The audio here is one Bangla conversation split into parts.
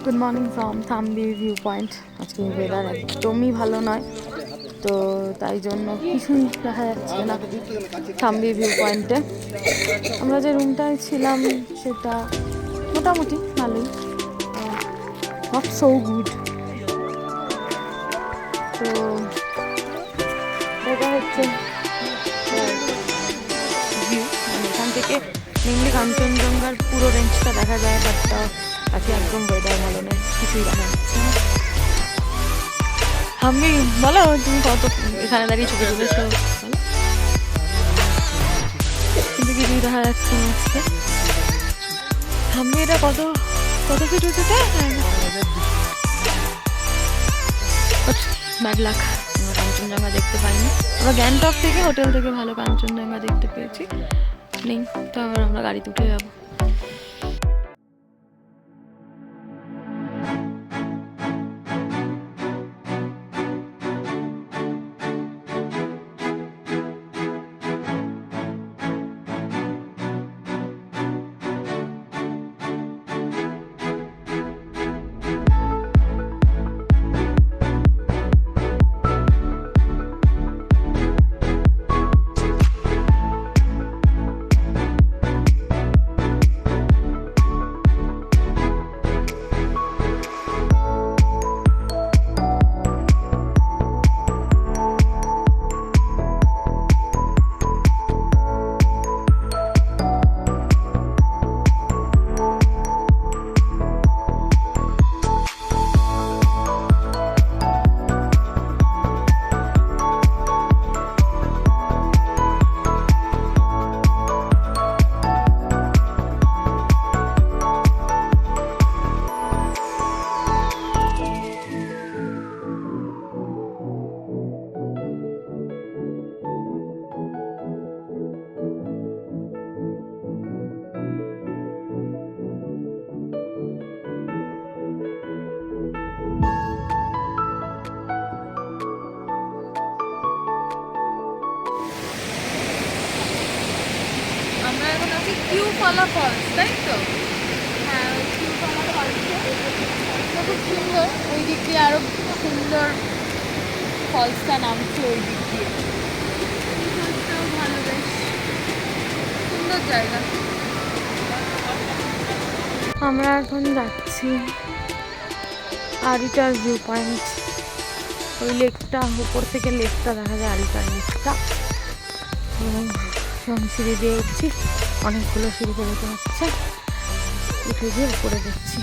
Good morning from Thambi view point. আজকে ওয়েদার একদমই ভালো নয়, তো তাই জন্য কিছুই দেখা যাচ্ছে না থামবি ভিউ পয়েন্টে। আমরা যে রুমটায় ছিলাম সেটা মোটামুটি ভালোই, নট সো গুড। তো এটা হচ্ছে ভিউ, মানে এখান থেকে মেনলি কাঞ্চনজঙ্ঘার পুরো রেঞ্জটা দেখা যায়, বাট আজকে একদম ওয়েদার ভালো নেই, কিছুই দেখা যাচ্ছে না। আমি বলো তুমি কত এখানে দাঁড়িয়ে ছবি তুলেছো, কিন্তু কিছুই দেখা যাচ্ছে না আজকে। আমি এটা কত কত ফিট উঠেছে, ব্যাড লাক, আমরা কাঞ্চনজঙ্ঘা দেখতে পাইনি। আমরা গ্যাংটক থেকে হোটেল থেকে ভালো কাঞ্চনজঙ্ঘা দেখতে পেয়েছি, নেই তো আবার আমরা গাড়িতে উঠে যাবো। আমরা এখন আছি কিউপালা ফলস, তাই তো? হ্যাঁ, ওই কিউপালা ফলসটা খুব সুন্দর, ওই দিক দিয়ে আরো সুন্দর ফলসটা নামছে ওই দিক দিয়ে। ফলসটাও ভালো, বেশ সুন্দর জায়গা। আমরা এখন যাচ্ছি আরিটার ভিউ পয়েন্ট। ওই লেকটা, উপর থেকে লেকটা দেখা যায়, আরিটার লেকটা। আমি সিঁড়ি দিয়ে উঠছি, অনেকগুলো সিঁড়ি বেরোতে হচ্ছে, উঠে গিয়ে উপরে দেখছি।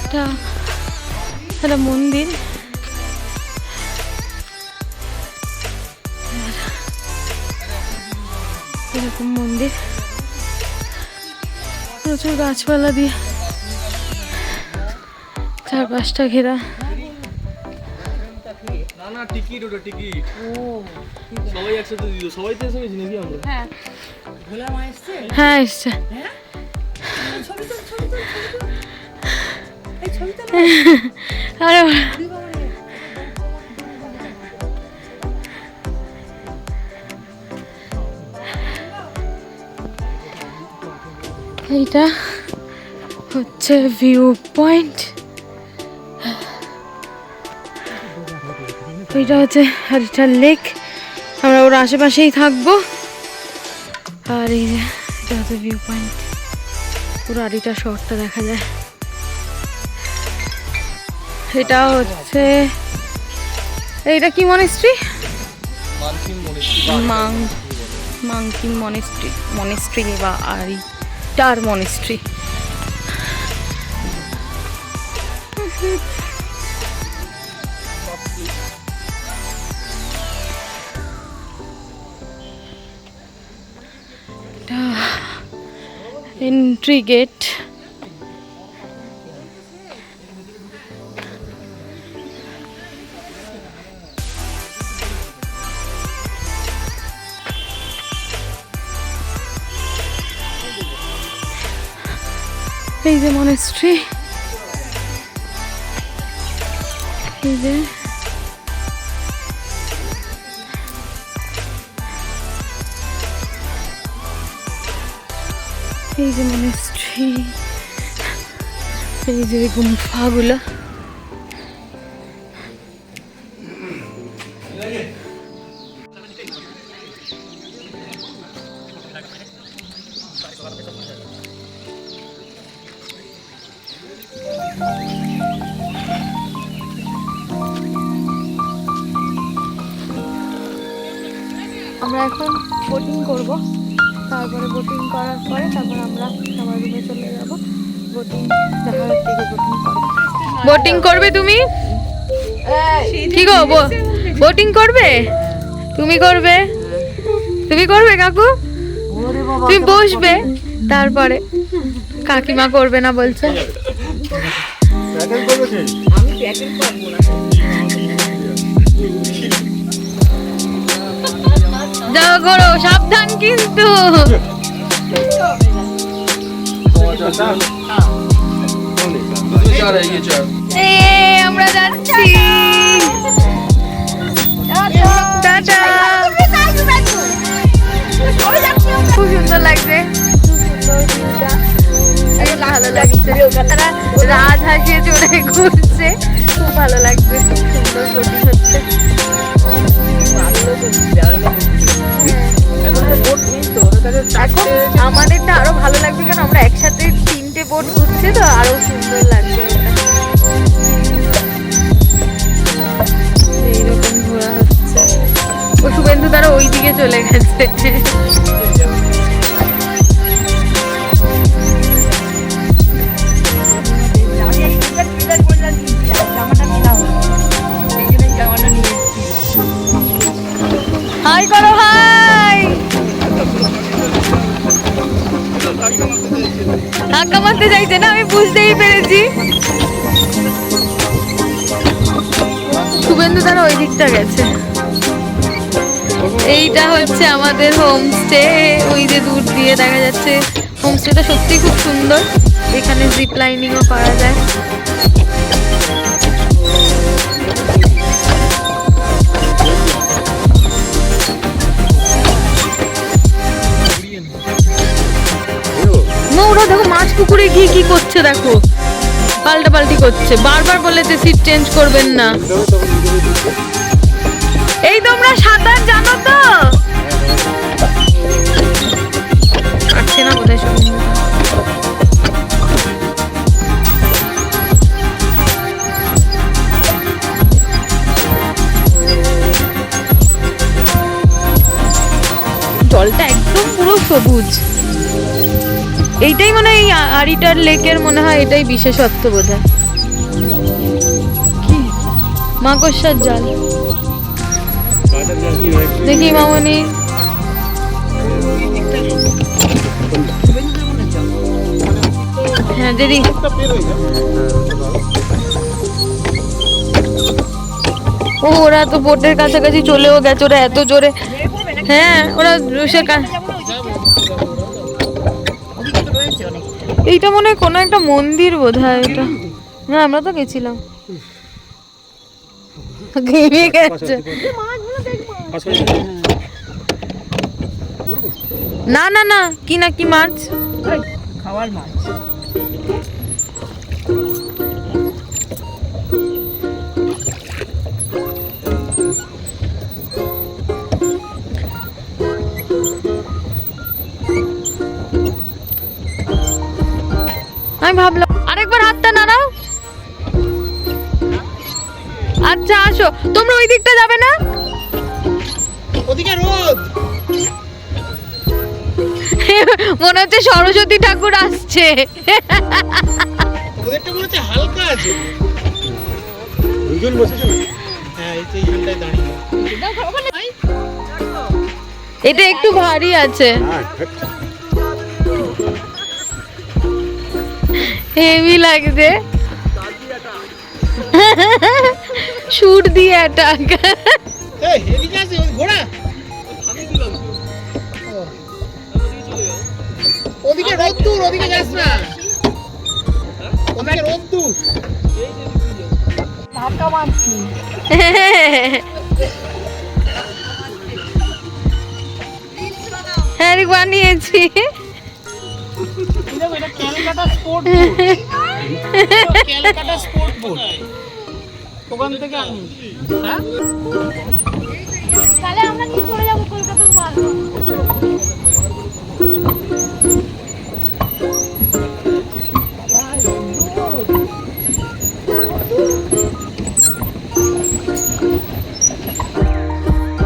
এটা একটা মন্দির, এরকম মন্দির, প্রচুর গাছপালা দিয়ে চারপাশটা ঘেরা। না টিকিট, ওটা টিকিট। ও সবাই একসাথে দিল, সবাই তো এসে গেছি নাকি আমরা? হ্যাঁ ভোলা মা এসছে? হ্যাঁ এসছে। ছবি তো ছবি তো এই ছবি তো আরে এইটা হচ্ছে ভিউ পয়েন্ট, ওইটা হচ্ছে আরিটার লেক। আমরা ওর আশেপাশেই থাকবো। আর এই যে এটা হচ্ছে ভিউ পয়েন্ট, পুরো আরিটা শহরটা দেখা যায়। এটা হচ্ছে, এইটা কি মনেস্ট্রি? মাংকিম মনেস্ট্রি বা আরিটার মনেস্ট্রি। Entry gate. এই যে মনেস্ট্রি, এই যে এই যে মনেস্ট্রি, এই যে গুম্ফাগুলো, আমরা এখন বোটিং করব, তারপরে বোটিং করার পরে তারপর আমরা সবার রুমে চলে যাব। বোটিং দেখা হচ্ছে যে বোটিং করব। বোটিং করবে তুমি? কি গো বোটিং করবে? তুমি করবে? তুমি করবে কাকু? তুমি বসবে, তারপরে কাকিমা করবে না বলছে। আমি প্যাকেট করবো না। যাও করো, সাবধান কিন্তু। আমরা যাচ্ছি, টাটা। খুব সুন্দর লাগছে, ভালো লাগছে। তারা রাত হাসিয়ে চলে ঘুরছে, খুব ভালো লাগছে, খুব সুন্দর বোটিং হচ্ছে। এখন আমাদেরটা আরো ভালো লাগবে, কেন আমরা একসাথে 3টে বোট ঘুরছে তো আরো সুন্দর লাগবে ওটা। এইরকম ঘোরা হচ্ছে। ও শুভেন্দু তারা ওই দিকে চলে গেছে। হাই করো, হাই। ধাক্কা মারতে চাইছে না, আমি বুঝতেই পেরেছি। শুভেন্দু তারা ওই দিকটা গেছে। এইটা হচ্ছে আমাদের হোমস্টে, ওই যে দূর দিয়ে দেখা যাচ্ছে। হোমস্টেটা সত্যি খুব সুন্দর, এখানে জিপ লাইনিংও করা যায়। ওরা দেখো মাছ পুকুরে গিয়ে কি করছে, দেখো পাল্টাপাল্টি করছে। বারবার বলেছে সিট চেঞ্জ করবেন না। এই তোমরা সাঁতার জানো তো? পারছে না বোধহয় সব। জলটা একদম পুরো সবুজ। এইটাই মনে হয় এই আরিটার লেকের মনে হয় এটাই বিশেষত্ব বোধহয়। কি মাকড়সার জাল দেখি মামনি। হ্যাঁ দিদি, ও ওরা তো বোটের কাছাকাছি চলেও গেছে, ওরা এত জোরে। হ্যাঁ ওরা রুশের এইটা মনে হয় কোনো একটা মন্দির বোধহয় এটা। না আমরা তো গেছিলাম, ঘেমে গেছে। না না না, কি না কি মাছ, খাওয়ার মাছ। আমি ভাবলাম আরেকবার হাতটা নাড়াও। আচ্ছা আসো, তোমরা ওই দিকটা যাবে না? ওদিকে রোদ, মনে হচ্ছে সরস্বতী ঠাকুর আসছে। ওদেরটা মনে হচ্ছে হালকা আছে। দুজন বসেছে না? হ্যাঁ এই যে এইখানটায় দাঁড়িয়ে। এটা একটু ভারী আছে, হেভি লাগছে। শুট দিয়ে অ্যাটাক। এই এদিকে আছে ওই ঘোড়া, ওদিকে রোদ দূর, ওদিকে যাস না, ওদিকে রোদ দূর। ধাক্কা মারছি। হ্যাঁ বানিয়েছি। এটা Calcutta sport Calcutta sport board ওখান থেকে আমি হ্যাঁ তাহলে আমরা কি চলে যাবো কলকাতা ভালো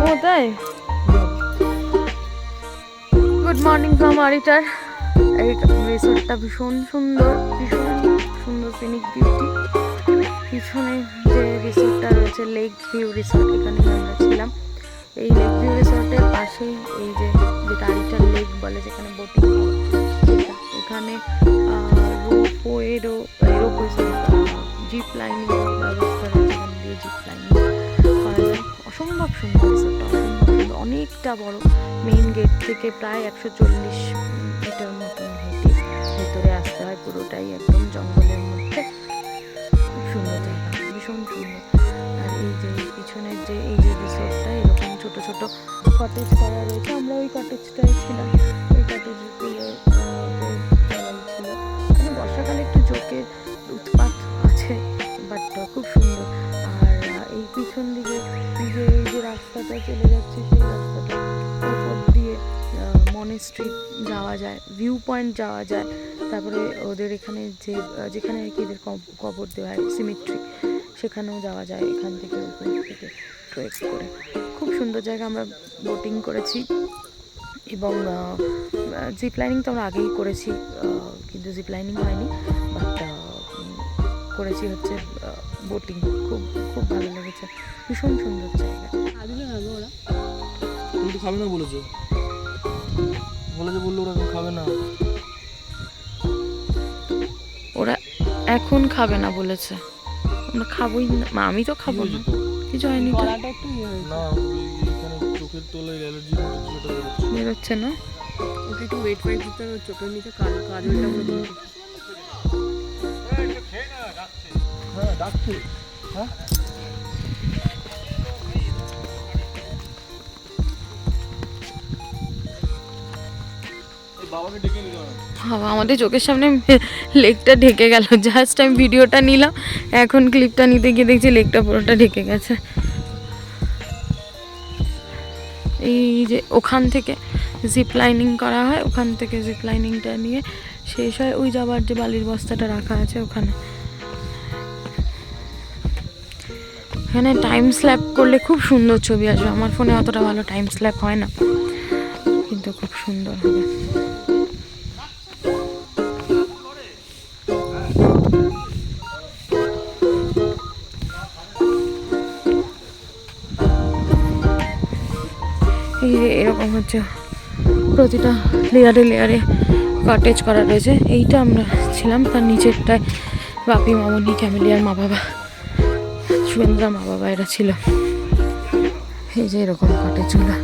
ও তাই গুড মর্নিং ফ্রম আরিটার এই রিসোর্টটা ভীষণ সুন্দর সিনিক বিউটি পিছনে যে রিসোর্টটা রয়েছে লেক ভিউ রিসোর্ট এখানে আমরা ছিলাম এই লেক ভিউ রিসোর্টের পাশেই এই যে যেটা আরিটার লেক বলে যেখানে বোটিং সেটা এখানে রোপওয়ে জিপ লাইনিং ব্যবস্থা রয়েছে এখান দিয়ে জিপ লাইনিং করা যায় অসম্ভব সুন্দর রিসোর্টটা অসম্ভব সুন্দর অনেকটা বড় মেইন গেট থেকে প্রায় 140 মিটার মতন হেঁটে ভেতরে আসতে হয় পুরোটাই একদম জঙ্গলের মধ্যে খুব সুন্দর জায়গা ভীষণ সুন্দর আর এই যে পিছনের যে এই যে রিসোর্টটা এরকম ছোট ছোট কটেজ করা রয়েছে আমরা ওই কটেজটাই ছিলাম ওই কটেজগুলো ছিল মানে বর্ষাকালে একটু জোকের উৎপাত আছে বাট খুব সুন্দর আর এই পিছন দিকে যে এই যে রাস্তাটা চলে যাচ্ছে সেই রাস্তাটা উপর দিয়ে মনেস্ট্রি যাওয়া যায় ভিউ পয়েন্ট যাওয়া যায় তারপরে ওদের এখানে যেখানে আর কি এদের কবর দেওয়া হয় সিমেট্রি সেখানেও যাওয়া যায় এখান থেকে উপর থেকে ট্রেক করে খুব সুন্দর জায়গা আমরা বোটিং করেছি এবং জিপ লাইনিং তো আমরা আগেই করেছি কিন্তু জিপ লাইনিং হয়নি বাট করেছি হচ্ছে বোটিং খুব খুব ভালো লেগেছে ভীষণ সুন্দর জায়গা তুমি তো খাবে না বললো ওরা খাবে না ওরা এখন খাবে না বলেছে আমরা খাবোই না আমি তো খাবো না কিছু হয়নি তো না এখানে চোখের তলায় অ্যালার্জি বেরোচ্ছে না ওকে একটু ওয়েট করে দিতে হবে চোখের নিচে কাজলটা করে দিতে হ্যাঁ ডাকছে হ্যাঁ বাবাকে ডেকে নিতে হবে বাবা আমাদের চোখের সামনে লেকটা ঢেকে গেল জাস্ট আমি ভিডিওটা নিলাম এখন ক্লিপটা নিতে গিয়ে দেখছি লেকটা পুরোটা ঢেকে গেছে এই যে ওখান থেকে জিপ লাইনিং করা হয় ওখান থেকে জিপ লাইনিংটা নিয়ে শেষ হয় ওই যাবার যে বালির বস্তাটা রাখা আছে ওখানে এখানে টাইম স্ল্যাপ করলে খুব সুন্দর ছবি আসবে আমার ফোনে অতটা ভালো টাইম স্ল্যাপ হয় না কিন্তু খুব সুন্দর হবে এই যে এরকম হচ্ছে প্রতিটা লেয়ারে কটেজ করা রয়েছে এইটা আমরা ছিলাম তার নিচেরটায় বাপি মামনি ক্যামেলিয়ার মা বাবা শুভেন্দ্রার মা বাবা এরা ছিল এই যে এরকম কটেজগুলো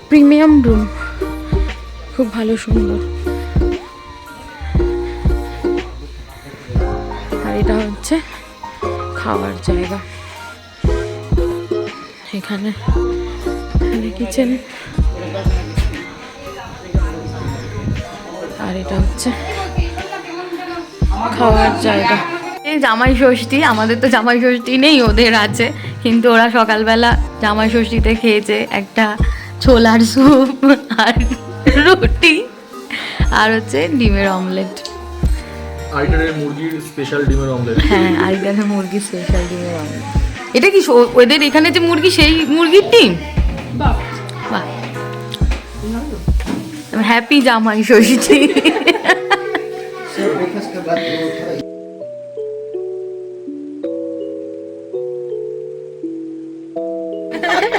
প্রিমিয়াম রুম খুব ভালো সুন্দর আর এটা হচ্ছে খাওয়ার জায়গা এখানে কিচেন আর এটা হচ্ছে খাওয়ার জায়গা এই জামাই ষষ্ঠী আমাদের তো জামাই ষষ্ঠী নেই ওদের আছে কিন্তু ওরা সকালবেলা জামাই ষষ্ঠীতে খেয়েছে একটা ছোলার স্যুপ আর রুটি আর হচ্ছে ডিমের অমলেট আইটারের মুরগির স্পেশাল ডিমের অমলেট হ্যাঁ আইটারের মুরগির স্পেশাল ডিমের অমলেট এটা কি ওদের এখানে যে মুরগি সেই মুরগির ডিম বাহ হ্যাপি জামাই ষষ্ঠী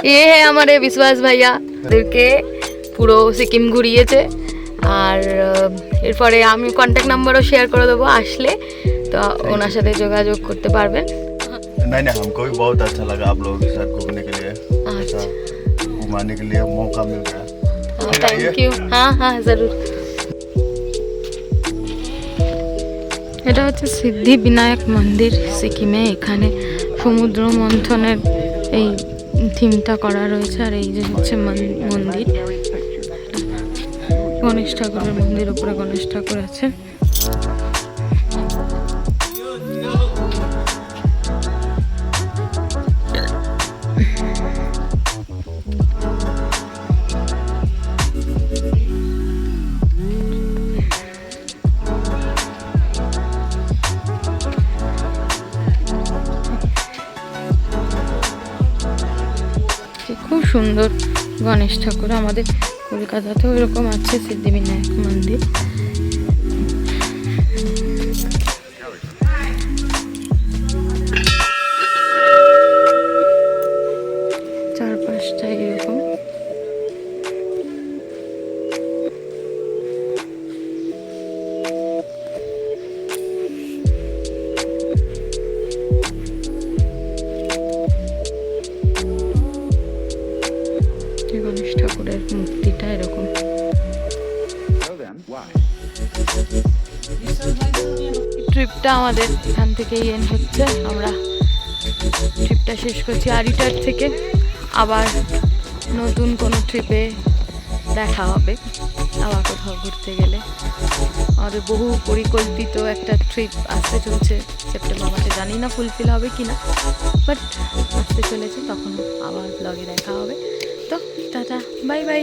ये है हमारे विश्वास भैया ওদেরকে পুরো সিকিম ঘুরিয়েছে আর এরপরে আমি কন্ট্যাক্ট নাম্বারও শেয়ার করে দেবো আসলে তো ওনার সাথে যোগাযোগ করতে পারবেন नहीं हमको भी बहुत अच्छा लगा आप लोगों के साथ घूमने के लिए अच्छा घुमाने के लिए मौका मिल गया थैंक यू हाँ हाँ जरूर এটা হচ্ছে সিদ্ধি বিনায়ক মন্দির সিকিমে এখানে সমুদ্র মন্থনের এই থিমটা করা রয়েছে আর এই যে হচ্ছে মন্দির গণেশ ঠাকুরের মন্দির উপরে গণেশ ঠাকুর আছে সুন্দর গণেশ ঠাকুর। আমাদের কলকাতাতেও এরকম আছে সিদ্ধিবিনায়ক মন্দির। চারপাশটা এরকম। গণেশ ঠাকুরের মূর্তিটা এরকম। ট্রিপটা আমাদের এখান থেকেই এন্ড হচ্ছে। আমরা ট্রিপটা শেষ করছি আরিটার থেকে। আবার নতুন কোনো ট্রিপে দেখা হবে, আবার কোথাও ঘুরতে গেলে। আমাদের বহু পরিকল্পিত একটা ট্রিপ আসতে চলছে সেপ্টেম্বর মাসে, জানি না ফুলফিল হবে কি না, বাট আসতে চলেছে। তখন আবার ব্লগে দেখা হবে। তো টাটা, বাই বাই।